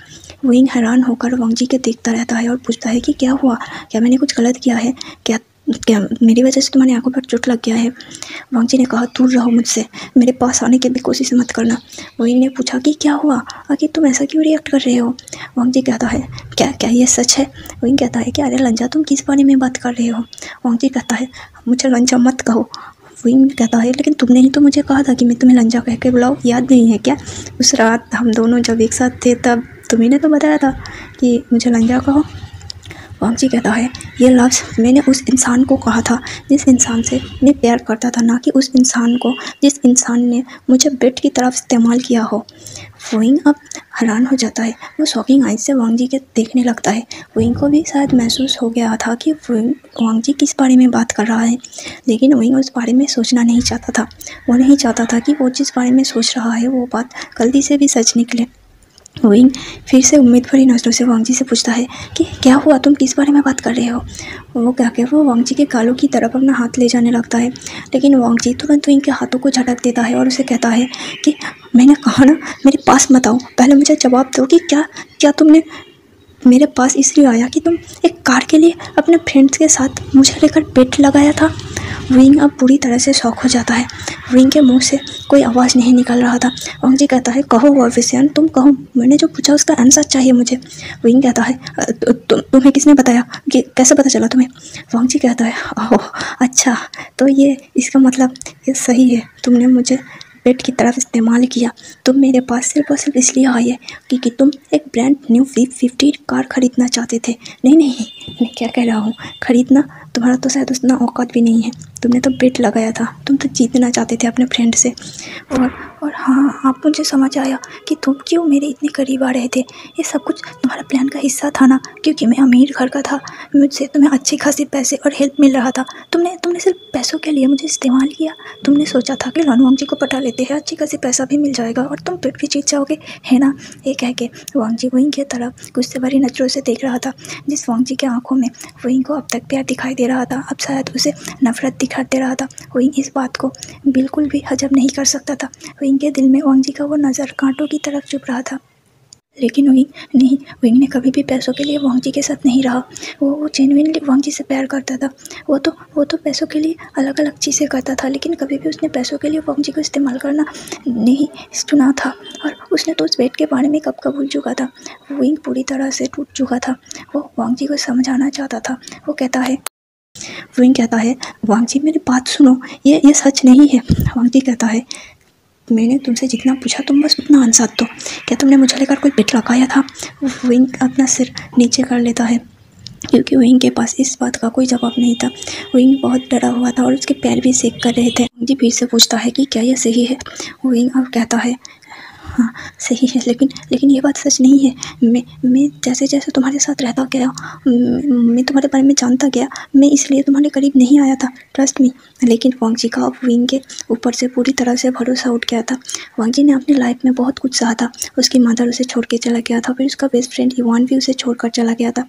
विंग हैरान होकर वांग जी के देखता रहता है और पूछता है कि क्या हुआ? क्या मैंने कुछ गलत किया है? क्या मेरी वजह से तुम्हारी आंखों पर चोट लग गया है? वांग जी ने कहा, दूर रहो मुझसे, मेरे पास आने की भी कोशिश मत करना। विंग ने पूछा कि क्या हुआ, आखिर तुम ऐसा क्यों रिएक्ट कर रहे हो? वांग जी कहता है, क्या ये सच है? विंग कहता है कि अरे लंजा तुम किस बारे में बात कर रहे हो? वांग जी कहता है, मुझे लंजा मत कहो। विंग कहता है, लेकिन तुमने ही तो मुझे कहा था कि मैं तुम्हें लंजा कह के बुलाऊं, याद नहीं है क्या? उस रात हम दोनों जब एक साथ थे तब तुम्ही ने तो बताया था कि मुझे लंजा कहो। वांग जी कहता है, ये लफ्ज़ मैंने उस इंसान को कहा था जिस इंसान से मैं प्यार करता था, ना कि उस इंसान को जिस इंसान ने मुझे बेट की तरफ इस्तेमाल किया हो। विंग अब हैरान हो जाता है। वो शॉकिंग आइज से वांग जी के देखने लगता है। विंग को भी शायद महसूस हो गया था कि वांग जी किस बारे में बात कर रहा है, लेकिन विंग उस बारे में सोचना नहीं चाहता था। वो नहीं चाहता था कि वो जिस बारे में सोच रहा है वो बात गलती से भी सच निकले। विंग फिर से उम्मीद भरी नज़रों से वांग जी से पूछता है कि क्या हुआ, तुम किस बारे में बात कर रहे हो? वो कह के वो वांग जी के गालों की तरफ अपना हाथ ले जाने लगता है, लेकिन वांग जी तुरंत विंग के हाथों को झटक देता है और उसे कहता है कि मैंने कहा ना, मेरे पास मत आओ, पहले मुझे जवाब दो कि क्या तुमने मेरे पास इसलिए आया कि तुम एक कार के लिए अपने फ्रेंड्स के साथ मुझे लेकर बेट लगाया था? विंग अब पूरी तरह से शॉक हो जाता है। विंग के मुंह से कोई आवाज़ नहीं निकल रहा था। वांग जी कहता है, कहो ऑफिसियन, तुम कहो, मैंने जो पूछा उसका आंसर चाहिए मुझे। विंग कहता है, तुम्हें किसने बताया, कि कैसे पता चला तुम्हें? वांग जी कहता है, ओह अच्छा, तो ये इसका मतलब ये सही है, तुमने मुझे बेट की तरफ इस्तेमाल किया। तुम मेरे पास सिर्फ और सिर्फ इसलिए आई है क्योंकि तुम एक ब्रांड न्यू V50 कार खरीदना चाहते थे। नहीं, मैं क्या कह रहा हूँ, खरीदना तुम्हारा तो शायद उतना औकात भी नहीं है। तुमने तो बेट लगाया था, तुम तो जीतना चाहते थे अपने फ्रेंड से। और हाँ, अब मुझे समझ आया कि तुम क्यों मेरे इतने करीब आ रहे थे। ये सब कुछ तुम्हारा प्लान का हिस्सा था ना, क्योंकि मैं अमीर घर का था, मुझसे तुम्हें अच्छे खासे पैसे और हेल्प मिल रहा था। तुमने तुमने सिर्फ पैसों के लिए मुझे इस्तेमाल किया। तुमने सोचा था कि लानवांग जी को पटा लेते हैं, अच्छी खासी पैसा भी मिल जाएगा और तुम पेट भी जीत जाओगे, है ना। ये कह के वांग जी वहीं की तरफ गुस्से भरी नजरों से देख रहा था। जिस वांग जी के आंखों में वहीं को अब तक प्यार दिखाई दे रहा था, अब शायद उसे नफरत दिखाई दे रहा था। वहीं इस बात को बिल्कुल भी हजम नहीं कर सकता था। वहीं के दिल में वांग जी का वो नज़र कांटों की तरफ चुभ रहा था। लेकिन वहीं नहीं, विंग ने कभी भी पैसों के लिए वांग जी के साथ नहीं रहा। वो जेन्युइनली वांग जी से प्यार करता था। वो तो पैसों के लिए अलग अलग चीज़ें करता था, लेकिन कभी भी उसने पैसों के लिए वांग जी को इस्तेमाल करना नहीं चुना था। और उसने तो उस बेट के बारे में कब भूल चुका था। विंग पूरी तरह से टूट चुका था। वो वांग जी को समझाना चाहता था। विंग कहता है, वांग जी मेरी बात सुनो, ये सच नहीं है। वांग जी कहता है, मैंने तुमसे जितना पूछा तुम बस उतना आंसर दो। क्या तुमने मुझे लेकर कोई बेट लगाया था। विंग अपना सिर नीचे कर लेता है, क्योंकि विंग के पास इस बात का कोई जवाब नहीं था। विंग बहुत डरा हुआ था और उसके पैर भी सेक कर रहे थे। जी फिर से पूछता है कि क्या यह सही है। विंग अब कहता है, हाँ सही है, लेकिन ये बात सच नहीं है। मैं जैसे जैसे तुम्हारे साथ रहता गया, मैं तुम्हारे बारे में जानता गया, मैं इसलिए तुम्हारे करीब नहीं आया था, ट्रस्ट मी। लेकिन वांग जी का अब विंग के ऊपर से पूरी तरह से भरोसा उठ गया था। वांग जी ने अपनी लाइफ में बहुत कुछ सहा था। उसकी मदर उसे छोड़ के चला गया था, फिर उसका बेस्ट फ्रेंड इवान भी उसे छोड़कर चला गया था।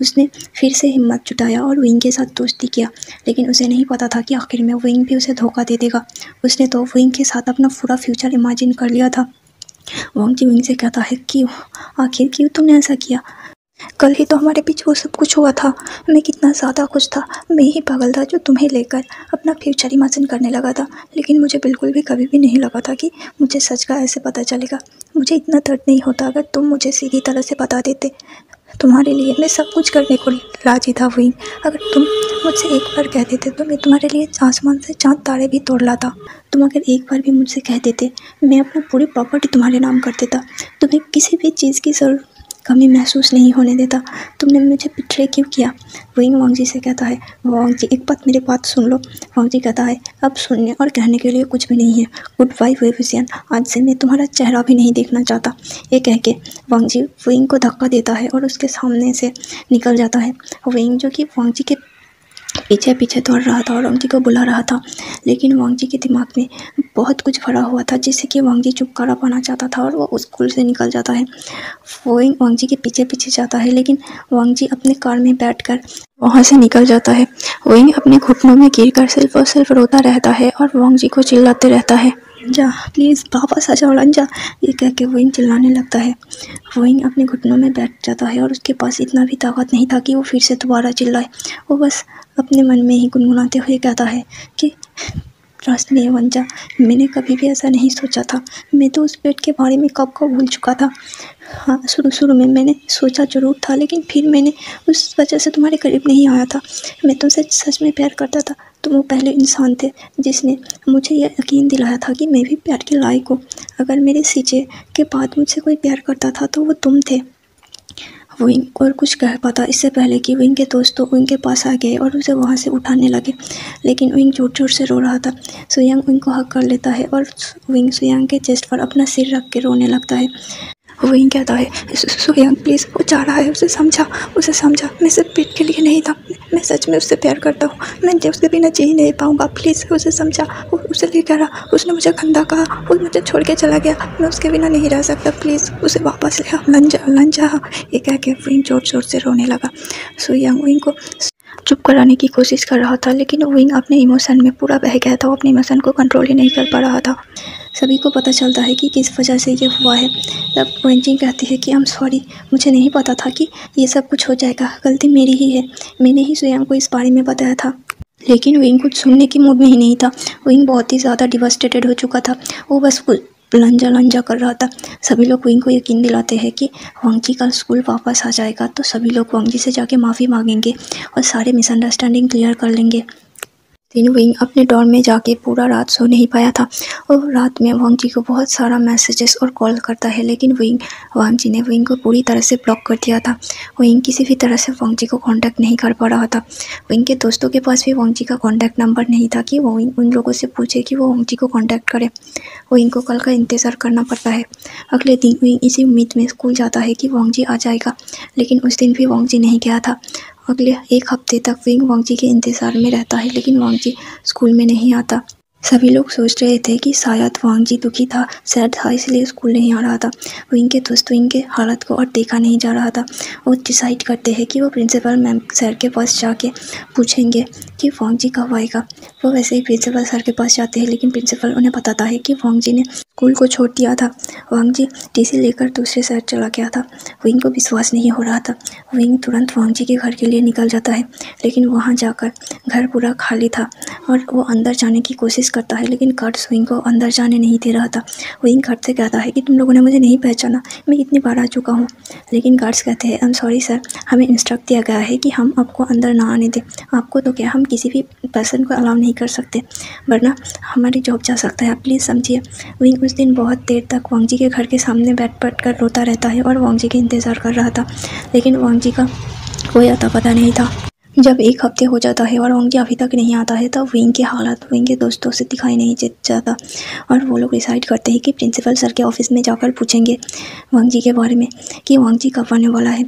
उसने फिर से हिम्मत जुटाया और विंग के साथ दोस्ती किया, लेकिन उसे नहीं पता था कि आखिर में विंग भी उसे धोखा दे देगा। उसने तो विंग के साथ अपना पूरा फ्यूचर इमेजिन कर लिया था। वांग जी विंग से कहता है, क्यों, आखिर क्यों तुमने ऐसा किया। कल ही तो हमारे बीच वो सब कुछ हुआ था। मैं कितना ज़्यादा खुश था। मैं ही पागल था जो तुम्हें लेकर अपना फ्यूचर इमेजिन करने लगा था। लेकिन मुझे बिल्कुल भी कभी भी नहीं लगा था कि मुझे सच का ऐसे पता चलेगा। मुझे इतना दर्द नहीं होता अगर तुम मुझे सीधी तरह से बता देते। तुम्हारे लिए मैं सब कुछ करने को राजी था विंग। अगर तुम मुझसे एक बार कह देते तो मैं तुम्हारे लिए आसमान से चांद तारे भी तोड़ लाता। तुम अगर एक बार भी मुझसे कह देते, मैं अपना पूरी प्रॉपर्टी तुम्हारे नाम कर देता। तुम्हें किसी भी चीज़ की कमी महसूस नहीं होने देता। तुमने मुझे बिट्रे क्यों किया। विंग वांग जी से कहता है, वांग जी एक बात मेरी बात सुन लो। वांग जी कहता है, अब सुनने और कहने के लिए कुछ भी नहीं है। गुड बाय वेविसियन, आज से मैं तुम्हारा चेहरा भी नहीं देखना चाहता। ये कह के वांग जी विंग को धक्का देता है और उसके सामने से निकल जाता है। विंग जो कि वांग जी के पीछे पीछे दौड़ रहा था और वांग जी को बुला रहा था, लेकिन वांग जी के दिमाग में बहुत कुछ भरा हुआ था जिससे कि वांग जी छुटकारा पाना चाहता था और वो उस स्कूल से निकल जाता है। विंग वांग जी के पीछे पीछे जाता है, लेकिन वांग जी अपने कार में बैठकर वहाँ से निकल जाता है। विंग अपने घुटनों में गिरकर सिर्फ और सिर्फ रोता रहता है और वांग जी को चिल्लाते रहता है, जा प्लीज़ वापस आ जाओ लंजा। ये कह के विंग चिल्लाने लगता है। विंग अपने घुटनों में बैठ जाता है और उसके पास इतना भी ताकत नहीं था कि वो फिर से दोबारा चिल्लाए। वो बस अपने मन में ही गुनगुनाते हुए कहता है कि ट्रस्ट मी वंजा, मैंने कभी भी ऐसा नहीं सोचा था। मैं तो उस पेट के बारे में कब का भूल चुका था। हाँ शुरू में मैंने सोचा ज़रूर था, लेकिन फिर मैंने उस वजह से तुम्हारे करीब नहीं आया था। मैं तुमसे सच में प्यार करता था। तुम वो पहले इंसान थे जिसने मुझे यह यकीन दिलाया था कि मैं भी प्यार के लायक हूँ। अगर मेरे सीचे के बाद मुझसे कोई प्यार करता था तो वो तुम थे। विंग और कुछ कह पाता इससे पहले कि विंग के दोस्तों विंग के पास आ गए और उसे वहाँ से उठाने लगे, लेकिन विंग जोर जोर से रो रहा था। सुयांग विंग को हक कर लेता है और विंग सुयांग के चेस्ट पर अपना सिर रख के रोने लगता है। विंग कहता है, सुयांग प्लीज़, वो चाह रहा है, उसे समझा। मैं सिर्फ पेट के लिए नहीं था, मैं सच में उससे प्यार करता हूँ। मैं उसके बिना जी नहीं पाऊँगा, प्लीज़ उसे समझा। उसे ले कह रहा, उसने मुझे गंदा कहा, वो मुझे छोड़ के चला गया, मैं उसके बिना नहीं रह सकता, प्लीज़ उसे वापस ले आओ लंजा। ये कह के विंग जोर जोर से रोने लगा। सुयांग विंग को चुप कराने की कोशिश कर रहा था, लेकिन विंग अपने इमोशन में पूरा बह गया था। वो अपने इमोशन को कंट्रोल ही नहीं कर पा रहा था। सभी को पता चलता है कि किस वजह से ये हुआ है। तब वेंजिंग कहती है कि आई एम सॉरी, मुझे नहीं पता था कि ये सब कुछ हो जाएगा, गलती मेरी ही है। मैंने ही सुयांग को इस बारे में बताया था। लेकिन विंग कुछ सुनने की मूड में ही नहीं था। विंग बहुत ही ज़्यादा डिवास्टेटेड हो चुका था। वो बस लंजा कर रहा था। सभी लोग विंग को यकीन दिलाते हैं कि वांग जी कल स्कूल वापस आ जाएगा, तो सभी लोग वांग जी से जाके माफ़ी मांगेंगे और सारे मिसअंडरस्टैंडिंग क्लियर कर लेंगे। दिन विंग अपने डॉर्म में जाके पूरा रात सो नहीं पाया था और रात में वांग जी को बहुत सारा मैसेजेस और कॉल करता है, लेकिन वांग जी ने विंग को पूरी तरह से ब्लॉक कर दिया था। विंग किसी भी तरह से वांग जी को कांटेक्ट नहीं कर पा रहा था। विंग के दोस्तों के पास भी वांग जी का कांटेक्ट नंबर नहीं था कि वो उन लोगों से पूछे कि वो वांग जी को कांटेक्ट करे। विंग को कल का इंतज़ार करना पड़ता है। अगले दिन विंग इसी उम्मीद में स्कूल जाता है कि वांग जी आ जाएगा, लेकिन उस दिन भी वांग जी नहीं गया था। अगले एक हफ्ते तक विंग वांग जी के इंतज़ार में रहता है, लेकिन वांग जी स्कूल में नहीं आता। सभी लोग सोच रहे थे कि शायद वांग जी दुखी था, सैड था, इसलिए स्कूल नहीं आ रहा था। विंग के दोस्त विंग के हालत को और देखा नहीं जा रहा था। वो डिसाइड करते हैं कि वो प्रिंसिपल मैम सर के पास जाके पूछेंगे कि वांग जी कब आएगा। वो वैसे ही प्रिंसिपल सर के पास जाते हैं, लेकिन प्रिंसिपल उन्हें बताता है कि वांग जी ने स्कूल को छोड़ दिया था। वांग जी टीसी लेकर दूसरे शहर चला गया था। विंग को विश्वास नहीं हो रहा था। विंग तुरंत वांग जी के घर के लिए निकल जाता है, लेकिन वहाँ जाकर घर पूरा खाली था और वो अंदर जाने की कोशिश करता है, लेकिन गार्ड्स विंग को अंदर जाने नहीं दे रहा था। विंग गार्ड से कहता है कि तुम लोगों ने मुझे नहीं पहचाना, मैं इतनी बार आ चुका हूँ। लेकिन गार्ड्स कहते हैं, आई एम सॉरी सर, हमें इंस्ट्रक्ट दिया गया है कि हम आपको अंदर ना आने दें। आपको तो क्या, हम किसी भी पर्सन को अलाउ नहीं कर सकते, वरना हमारी जॉब जा सकता है, आप प्लीज़ समझिए। विंग उस दिन बहुत देर तक वांग जी के घर के सामने बैठ कर रोता रहता है और वांग जी के इंतज़ार कर रहा था, लेकिन वांग जी का कोई अता पता नहीं था। जब एक हफ्ते हो जाता है और वांग जी अभी तक नहीं आता है, तब विंग की हालत विंग के दोस्तों से दिखाई नहीं जाता और वो लोग डिसाइड करते हैं कि प्रिंसिपल सर के ऑफिस में जाकर पूछेंगे वांग जी के बारे में कि वांग जी कब आने वाला है।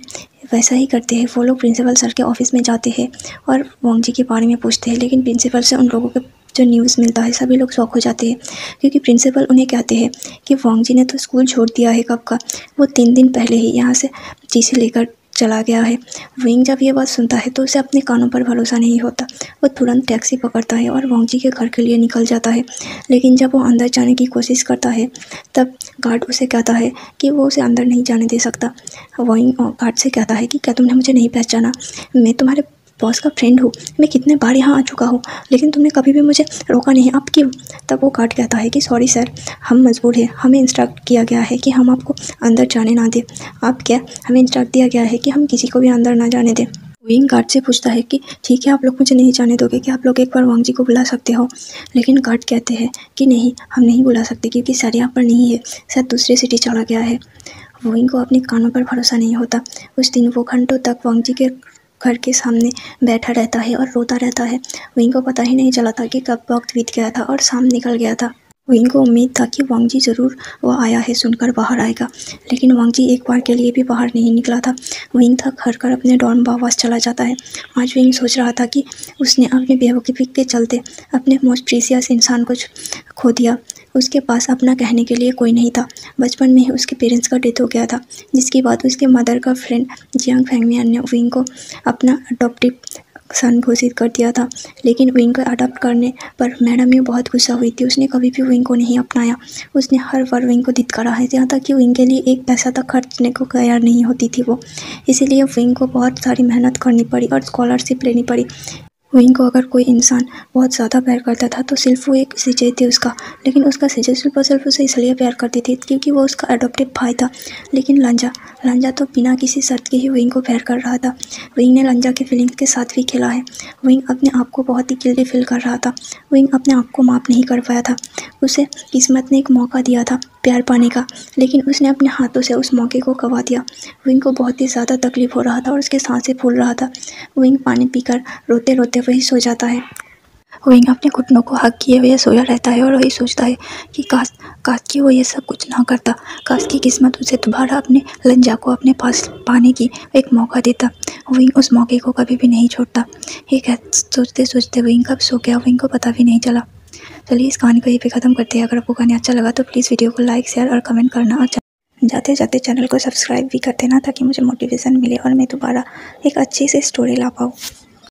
वैसा ही करते हैं, वो लोग प्रिंसिपल सर के ऑफिस में जाते हैं और वांग जी के बारे में पूछते हैं, लेकिन प्रिंसिपल से उन लोगों के जो न्यूज़ मिलता है सभी लोग शॉक हो जाते हैं, क्योंकि प्रिंसिपल उन्हें कहते हैं कि वांग जी ने तो स्कूल छोड़ दिया है कब का, वो 3 दिन पहले ही यहाँ से टीसी लेकर चला गया है। विंग जब ये बात सुनता है तो उसे अपने कानों पर भरोसा नहीं होता। वो तुरंत टैक्सी पकड़ता है और वांग जी के घर के लिए निकल जाता है, लेकिन जब वो अंदर जाने की कोशिश करता है तब गार्ड उसे कहता है कि वो उसे अंदर नहीं जाने दे सकता। विंग गार्ड से कहता है कि क्या तुमने मुझे नहीं पहचाना, मैं तुम्हारे बॉस का फ्रेंड हूँ, मैं कितने बार यहाँ आ चुका हूँ, लेकिन तुमने कभी भी मुझे रोका नहीं, अब क्यों? तब वो गार्ड कहता है कि सॉरी सर, हम मजबूर हैं, हमें इंस्ट्रक्ट किया गया है कि हम आपको अंदर जाने ना दें। आप क्या, हमें इंस्ट्रक्ट दिया गया है कि हम किसी को भी अंदर ना जाने दें। विंग गार्ड से पूछता है कि ठीक है, आप लोग मुझे नहीं जाने दोगे, क्या आप लोग एक बार वांग जी को बुला सकते हो? लेकिन गार्ड कहते हैं कि नहीं, हम नहीं बुला सकते, क्योंकि सर यहाँ पर नहीं है, शायद दूसरी सिटी चला गया है। विंग को अपने कानों पर भरोसा नहीं होता। उस दिन वो घंटों तक वांग जी के घर के सामने बैठा रहता है और रोता रहता है। विंग को पता ही नहीं चला था कि कब वक्त बीत गया था और शाम निकल गया था। विंग को उम्मीद था कि वांग जी ज़रूर वो आया है सुनकर बाहर आएगा, लेकिन वांग जी एक बार के लिए भी बाहर नहीं निकला था। विंग थक हार कर अपने डॉर्म वापस चला जाता है। आज विंग सोच रहा था कि उसने अपनी बेवकूफ़ी के चलते अपने मोस्ट प्रीसियस इंसान को खो दिया। उसके पास अपना कहने के लिए कोई नहीं था। बचपन में ही उसके पेरेंट्स का डेथ हो गया था, जिसके बाद उसके मदर का फ्रेंड जियांग फेंगमियान ने विंग को अपना अडॉप्टिव सन घोषित कर दिया था। लेकिन विंग को अडॉप्ट करने पर मैडम ये बहुत गुस्सा हुई थी। उसने कभी भी विंग को नहीं अपनाया। उसने हर बार विंग को धिक्कारा है, यहाँ तक कि विंग के लिए एक पैसा तक खर्चने को तैयार नहीं होती थी वो। इसीलिए विंग को बहुत सारी मेहनत करनी पड़ी और स्कॉलरशिप लेनी पड़ी। विंग को अगर कोई इंसान बहुत ज़्यादा प्यार करता था तो सिर्फ वो एक सीजे थी उसका, लेकिन उसका सीजे सिर्फ उसे इसलिए प्यार करती थी क्योंकि वो उसका अडॉप्टिव भाई था। लेकिन लंजा तो बिना किसी शर्त के ही विंग को प्यार कर रहा था। विंग ने लंजा के फीलिंग्स के साथ भी खेला है। विंग अपने आप को बहुत ही गिल्टी फील कर रहा था। विंग अपने आप को माफ़ नहीं कर पाया था। उसे किस्मत ने एक मौका दिया था प्यार पाने का, लेकिन उसने अपने हाथों से उस मौके को गंवा दिया। विंग को बहुत ही ज़्यादा तकलीफ हो रहा था और उसके सांसें फूल रहा था। विंग पानी पीकर रोते रोते वही सो जाता है। विंग अपने घुटनों को हक किए हुए सोया रहता है और वही सोचता है कि काश कि वो ये सब कुछ ना करता, काश की किस्मत उसे दोबारा अपने लंजा को अपने पास पाने की एक मौका देता। विंग उस मौके को कभी भी नहीं छोड़ता। ये सोचते सोचते विंग कब सो गया, विंग को पता भी नहीं चला। चलिए इस कहानी को यहीं पे ख़त्म करते हैं। अगर आपको कहानी अच्छा लगा तो प्लीज़ वीडियो को लाइक, शेयर और कमेंट करना और जाते जाते चैनल को सब्सक्राइब भी कर देना, ताकि मुझे मोटिवेशन मिले और मैं दोबारा एक अच्छी सी स्टोरी ला पाऊँ।